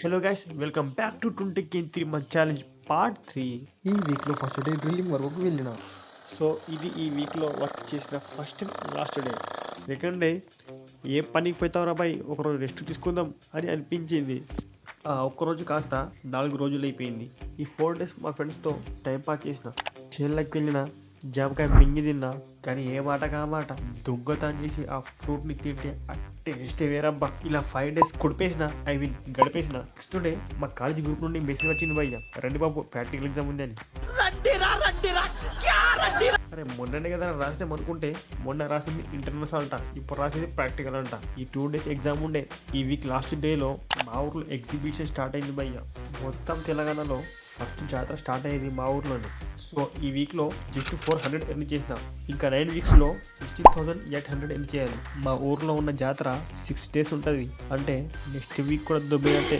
Hello guys, welcome back to 20 month challenge part 3. ఈ వీక్లో first day drilling వరకు వెళ్ళిన. సో ఇది ఈ వీక్లో వర్క్ చేసిన first last day. Second day ఏ పనికి పోతావురా బాయ్, ఒకరోజు రెస్ట్ తీసుకుందాం అని అనిపించింది. ఒక్కరోజు కాస్త 4 రోజులు అయిపోయింది. ఈ 4 days మా ఫ్రెండ్స్తో టైం పాస్ చేసిన. చేనులకు వెళ్ళిన, జామకాయ మింగి తిన్నా. కానీ ఏ మాట మాట దొంగతనం చేసి ఆ ఫ్రూట్ని తింటే టేస్టే వేరబ్బా. ఇలా 5 days కొడిపేసిన, గడిపేసిన. నెక్స్ట్ డే మా కాలేజ్ గ్రూప్ నుండి మెసేజ్ వచ్చింది, భయ్య రండి బాబు ప్రాక్టికల్ ఎగ్జామ్ ఉంది అని. అరే మొన్ననే కదా రాసినాం అనుకుంటే, మొన్న రాసింది ఇంటర్నల్స్ అంట, ఇప్పుడు రాసింది ప్రాక్టికల్ అంట. ఈ 2 days ఎగ్జామ్ ఉండే. ఈ వీక్ లాస్ట్ డేలో మా ఊర్లో ఎగ్జిబిషన్ స్టార్ట్ అయింది భయ్య. మొత్తం తెలంగాణలో ఫస్ట్ జాతర స్టార్ట్ అయ్యింది మా ఊర్లోనే. సో ఈ వీక్లో జస్ట్ 400 ఎర్న్ చేసిన. ఇంకా 9 weeksలో 16,800 ఎర్న్ చేయాలి. మా ఊర్లో ఉన్న జాతర 6 days ఉంటుంది. అంటే నెక్స్ట్ వీక్ కూడా దొబ్బినట్టే.